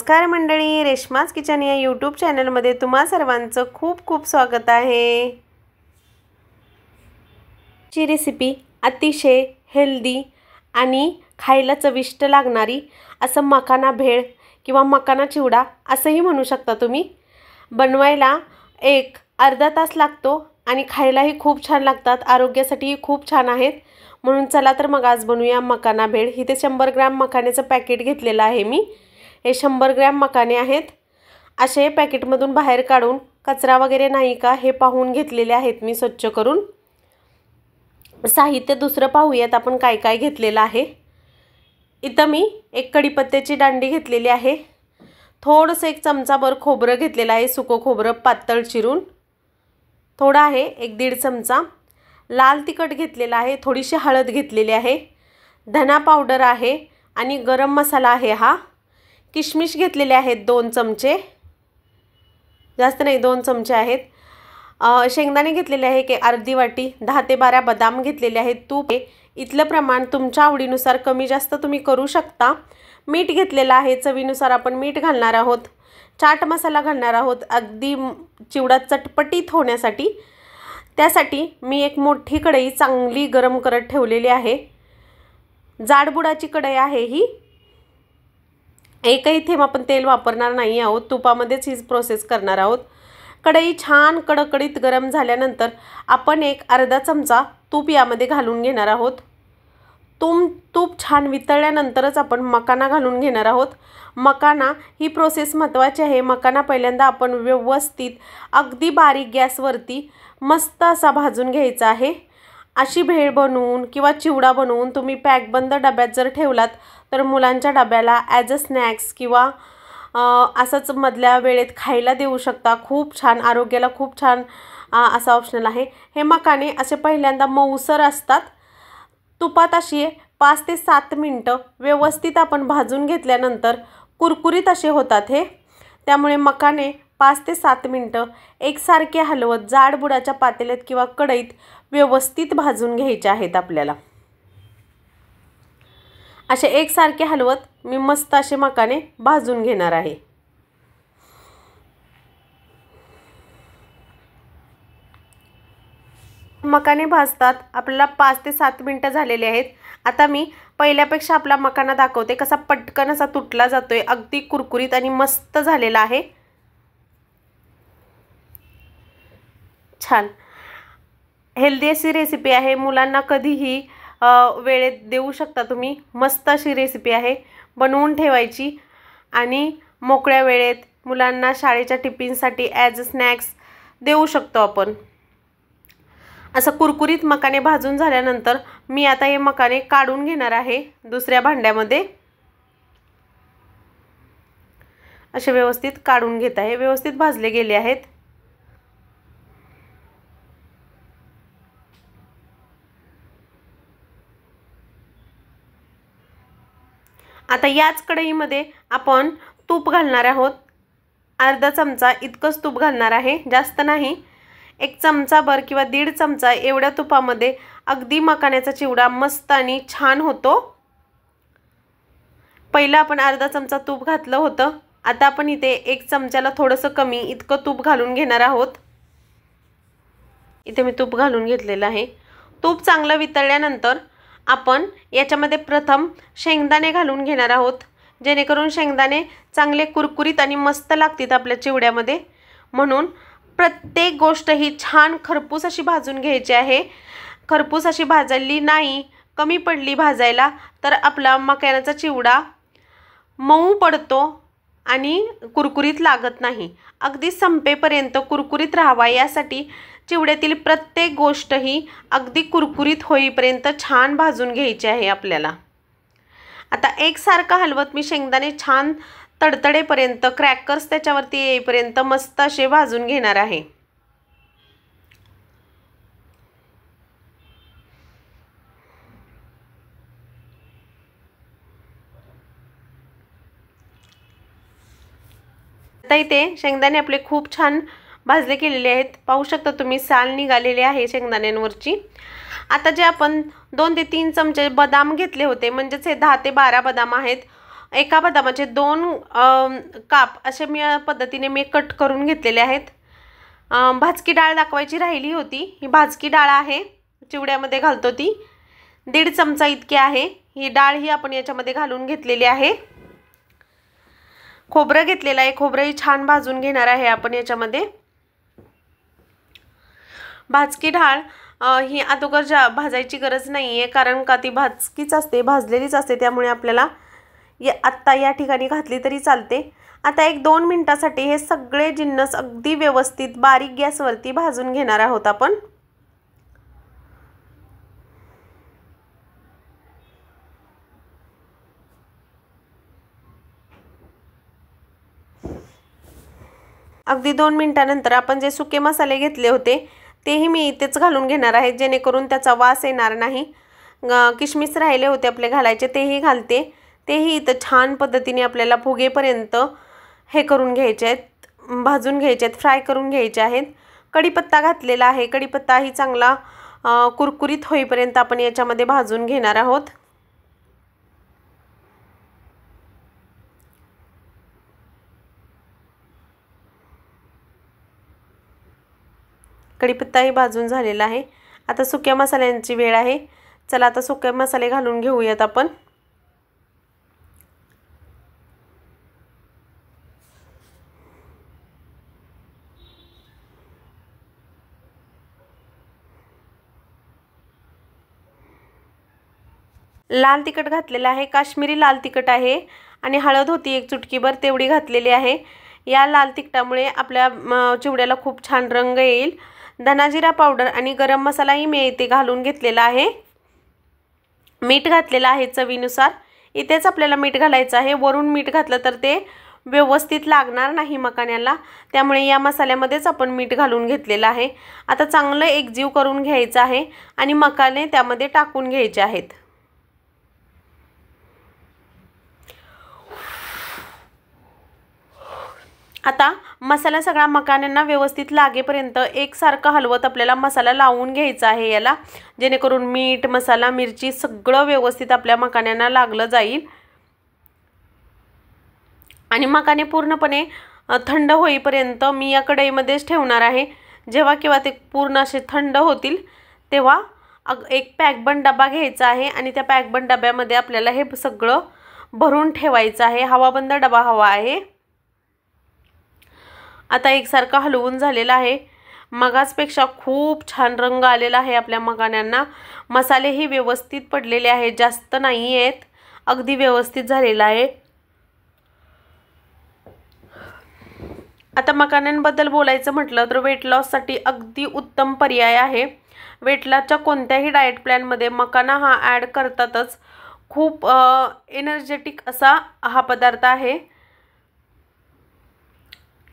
नमस्कार मंडळी, रेश्माज किचन या यूट्यूब चॅनलमध्ये तुम्हा सर्वांचं खूप खूप स्वागत आहे। ची रेसिपी अतिशय हेल्दी आणि खायला चविष्ट लागणारी असं मकाना भेळ किंवा मकाना चिवडा असंही म्हणू शकता तुम्ही। बनवायला एक अर्धा तास लागतो आणि खायलाही खूप छान लागतात, आरोग्यासाठीही खूप छान आहेत। म्हणून चला तर मग आज बनवूया मकाना भेळ। इथे 100 ग्रॅम मकाण्याचं पॅकेट घेतलेलं आहे मी। हे 100 ग्रॅम मकाने आहेत। असे पॅकेटमधून बाहेर काढून कचरा वगैरे नाही का हे पाहून घेतलेले आहेत मी स्वच्छ करून। साहित्य दुसरं पाहूयात आपण काय काय घेतलेलं आहे। इथं मी एक कढीपत्त्याची दांडी घेतलेली आहे। थोडंसं 1 चमचाभर खोबरं घेतलेलं आहे, सुकं खोबरं पातळ चिरून। थोडं आहे 1-1.5 चमचा लाल तिखट घेतलेला आहे, थोडीशी हळद घेतलेली आहे, धना पावडर आहे आणि गरम मसाला आहे हा। किशमिश घेतलेले आहेत 2 चमचे, जास्त नाही 2 चमचे आहेत। शेंगदाणे घेतलेले आहे की अर्धी वाटी, 10 ते 12 बदाम घेतलेले आहेत। तूप इथलं प्रमाण तुमच्या आवडीनुसार कमी जास्त तुम्ही करू शकता। मीठ घेतलेलं आहे, चवीनुसार आपण मीठ घालणार आहोत। चाट मसाला घालणार आहोत अगदी चिवडा चटपटीत होण्यासाठी। त्यासाठी मी एक मोठी कढई चांगली गरम करत ठेवलेली आहे। जाडबुडाची कढई आहे ही। एकही थेंब आपण तेल वापरणार नाही आहोत, तुपामध्येच ही प्रोसेस करणार आहोत। कढई छान कडकडीत गरम झाल्यानंतर आपण एक अर्धा चमचा तूप यामध्ये घालून घेणार आहोत। तूप छान वितळल्यानंतरच आपण मकाना घालून घेणार आहोत। मकाना ही प्रोसेस महत्त्वाची आहे। मकाना पहिल्यांदा आपण व्यवस्थित अगदी बारीक गॅसवरती मस्त असा भाजून घ्यायचा आहे। अशी भेळ बनवून किंवा चिवडा बनवून तुम्ही पॅकबंद डब्यात जर ठेवलात तर मुलांच्या डब्याला ॲज अ स्नॅक्स किंवा असंच मधल्या वेळेत खायला देऊ शकता। खूप छान, आरोग्याला खूप छान असा ऑप्शनल आहे। हे मकाने असे पहिल्यांदा मऊसर असतात। तुपात अशी 5 ते 7 मिनिटं व्यवस्थित आपण भाजून घेतल्यानंतर कुरकुरीत असे होतात हे। त्यामुळे मकाने 5 ते 7 मिनिटं एकसारखे हलवत जाडबुडाच्या पातेल्यात किंवा कढईत व्यवस्थित भाजून घ्यायचे आहेत आपल्याला। असे एकसारखे हलवत मी मस्त असे मकाने भाजून घेणार आहे। मकाने भाजतात आपल्याला 5 ते 7 मिनिटं झालेले आहेत। आता मी पहिल्यापेक्षा आपला मकाना दाखवते कसा पटकन असा तुटला जातोय, अगदी कुरकुरीत आणि मस्त झालेला आहे। छान हेल्दी अशी रेसिपी आहे, मुलांना कधीही वेळेत देऊ शकता तुम्ही। मस्त अशी रेसिपी आहे, बनवून ठेवायची आणि मोकळ्या वेळेत मुलांना शाळेच्या टिफिनसाठी ॲज अ स्नॅक्स देऊ शकतो आपण। असं कुरकुरीत मकाने भाजून झाल्यानंतर मी आता हे मकाने काढून घेणार आहे दुसऱ्या भांड्यामध्ये। असे व्यवस्थित काढून घेत आहे, व्यवस्थित भाजले गेले आहेत। आता याच कढईमध्ये आपण तूप घालणार आहोत। अर्धा चमचा इतकंच तूप घालणार आहे, जास्त नाही। 1 चमचाभर किंवा 1.5 चमचा एवढ्या तुपामध्ये अगदी मकाण्याचा चिवडा मस्त आणि छान होतो। पहिला आपण अर्धा चमचा तूप घातलं होतं, आता आपण इथे 1 चमच्याला थोडंसं कमी इतकं तूप घालून घेणार आहोत। इथे मी तूप घालून घेतलेलं आहे। तूप चांगलं वितळल्यानंतर आपण याच्यामध्ये प्रथम शेंगदाणे घालून घेणार आहोत, जेणेकरून शेंगदाणे चांगले कुरकुरीत आणि मस्त लागतील आपल्या चिवड्यामध्ये। म्हणून प्रत्येक गोष्ट ही छान खरपूस अशी भाजून घ्यायची आहे। खरपूस अशी भाजली नाही, कमी पडली भाजायला तर आपला मकानाचा चिवडा मऊ पडतो आणि कुरकुरीत लागत नाही। अगदी संपेपर्यंत कुरकुरीत राहावा यासाठी चिवड्यातील प्रत्येक गोष्ट ही अगदी कुरकुरीत होईपर्यंत छान भाजून घ्यायची आहे आपल्याला। आता एकसारखा हलवत मी शेंगदाणे छान तडतडेपर्यंत, क्रॅकर्स त्याच्यावरती येईपर्यंत मस्त असे भाजून घेणार आहे। आता इथे शेंगदाणे आपले खूप छान भाजले गेलेले आहेत, पाहू शकता तुम्ही साल निघालेली आहे शेंगदाण्यांवरची। आता जे आपण 2 ते 3 चमचे बदाम घेतले होते, म्हणजेच हे 10 ते 12 बदाम आहेत, एका बदामाचे 2 काप असे मी या पद्धतीने मी कट करून घेतलेले आहेत। भाजकी डाळ दाखवायची राहिली होती, ही भाजकी डाळ आहे, चिवड्यामध्ये घालतो ती 1.5 चमचा इतकी आहे। ही डाळ ही आपण याच्यामध्ये घालून घेतलेली आहे। खोबरं घेतलेलं आहे, खोबरंही छान भाजून घेणार आहे आपण याच्यामध्ये। भाजकी डाळ ही अगोदर भाजायची गरज नाही आहे, कारण का ती भाजकीच असते, भाजलेलीच असते, त्यामुळे आपल्याला आत्ता या ठिकाणी घातली तरी चालते। आता 1-2 मिनिटासाठी हे सगळे जिन्नस अगदी व्यवस्थित बारीक गॅसवरती भाजून घेणार आहोत आपण। अगदी 2 मिनिटानंतर आपण जे सुके मसाले घेतले होते तेही मी इथेच घालून घेणार आहे, जेणेकरून त्याचा वास येणार नाही। किशमिश राहिले होते आपले घालायचे, तेही घालते। तेही इथं छान पद्धतीने आपल्याला फुगेपर्यंत हे करून घ्यायचे आहेत, भाजून घ्यायचे आहेत, फ्राय करून घ्यायचे आहेत। कढीपत्ता घातलेला आहे, कढीपत्ताही चांगला कुरकुरीत होईपर्यंत आपण याच्यामध्ये भाजून घेणार आहोत। कढीपत्ताही भाजून झालेला आहे। आता सुक्या मसाल्यांची वेळ आहे। चला आता सुके मसाले घालून घेऊयात आपण। लाल तिखट घातलेलं आहे, काश्मीरी लाल तिखट आहे, आणि हळद होती 1 चुटकीभर तेवढी घातलेली आहे। या लाल तिखटामुळे आपल्या चिवड्याला खूप छान रंग येईल। धनाजिरा पावडर आणि गरम मसालाही मी इथे घालून घेतलेला आहे। मीठ घातलेलं आहे चवीनुसार, इथेच आपल्याला मीठ घालायचं आहे। वरून मीठ घातलं तर ते व्यवस्थित लागणार नाही मकाण्याला, त्यामुळे या मसाल्यामध्येच आपण मीठ घालून घेतलेलं आहे। आता चांगलं एकजीव करून घ्यायचं आहे आणि मकाने त्यामध्ये टाकून घ्यायचे आहेत। आता मसाला सगळा मकाण्यांना व्यवस्थित लागेपर्यंत एकसारखं हलवत आपल्याला मसाला लावून घ्यायचा आहे याला, जेणेकरून मीठ, मसाला, मिरची सगळं व्यवस्थित आपल्या मकाण्यांना लागलं जाईल। आणि मकाने पूर्णपणे थंड होईपर्यंत मी या कढईमध्येच ठेवणार आहे। जेव्हा केव्हा ते पूर्ण असे थंड होतील तेव्हा एक पॅकबंद डबा घ्यायचा आहे आणि त्या पॅकबंद डब्यामध्ये आपल्याला हे सगळं भरून ठेवायचं आहे। हवाबंद डबा हवा आहे। आता एकसारखं हलवून झालेला आहे, मगाचपेक्षा खूप छान रंग आलेला आहे आपल्या मकाण्यांना। मसालेही व्यवस्थित पडलेले आहेत, जास्त नाही आहेत, अगदी व्यवस्थित झालेला आहे। आता मकाण्यांबद्दल बोलायचं म्हटलं तर वेट लॉससाठी अगदी उत्तम पर्याय आहे। वेट लॉसच्या कोणत्याही डाएट प्लॅनमध्ये मकाना हा ॲड करतातच। खूप एनर्जेटिक असा हा पदार्थ आहे।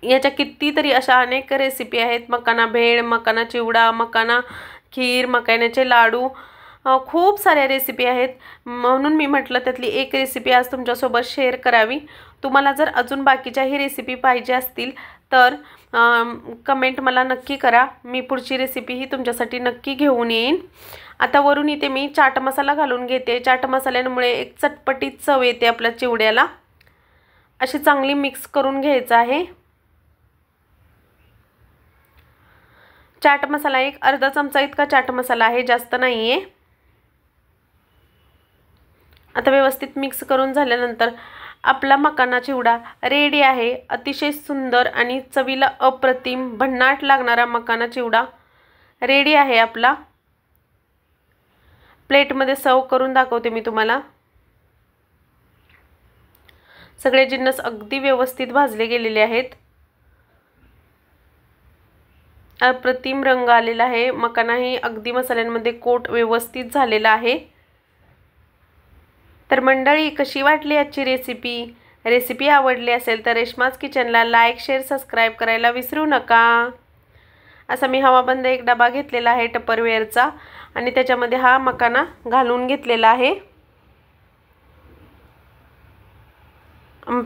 याच्या कितीतरी अशा अनेक रेसिपी आहेत, मकाना भेळ, मकाना चिवडा, मकाना खीर, मकाण्याचे लाडू, खूप साऱ्या रेसिपी आहेत। म्हणून मी म्हटलं त्यातली एक रेसिपी आज तुमच्यासोबत शेअर करावी। तुम्हाला जर अजून बाकीच्याही रेसिपी पाहिजे असतील तर कमेंट मला नक्की करा, मी पुढची रेसिपीही तुमच्यासाठी नक्की घेऊन येईन। आता वरून इथे मी चाट मसाला घालून घेते। चाट मसाल्यामुळे एक चटपटीत चव येते आपल्या चिवड्याला। अशी चांगली मिक्स करून घ्यायचं आहे। चाट मसाला एक अर्धा चमचा इतका चाट मसाला आहे, जास्त नाही आहे। आता व्यवस्थित मिक्स करून झाल्यानंतर आपला मकाना चिवडा रेडी आहे। अतिशय सुंदर आणि चवीला अप्रतिम भन्नाट लागणारा मकाना चिवडा रेडी आहे आपला। प्लेटमध्ये सर्व करून दाखवते मी तुम्हाला। सगळे जिन्नस अगदी व्यवस्थित भाजले गेलेले आहेत। अप्रतिम रंग आलेला आहे, मकानाही अगदी मसाल्यांमध्ये कोट व्यवस्थित झालेला आहे। तर मंडळी, कशी वाटली आजची रेसिपी आवडली असेल तर रेश्माज किचनला लाईक, शेअर, सबस्क्राईब करायला विसरू नका। असा मी हवाबंद एक डबा घेतलेला आहे टपरवेअरचा आणि त्याच्यामध्ये हा मकाना घालून घेतलेला आहे।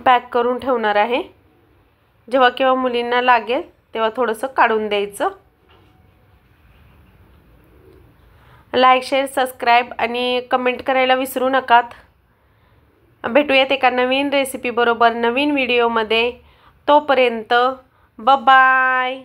पॅक करून ठेवणार आहे, जेव्हा केव्हा मुलींना लागेल तेव्हा थोडंसं काढून द्यायचं। लाईक, शेअर, सबस्क्राईब आणि कमेंट करायला विसरू नका। भेटूयात एका नवीन रेसिपी बरोबर नवीन व्हिडिओमध्ये. तोपर्यंत बाय.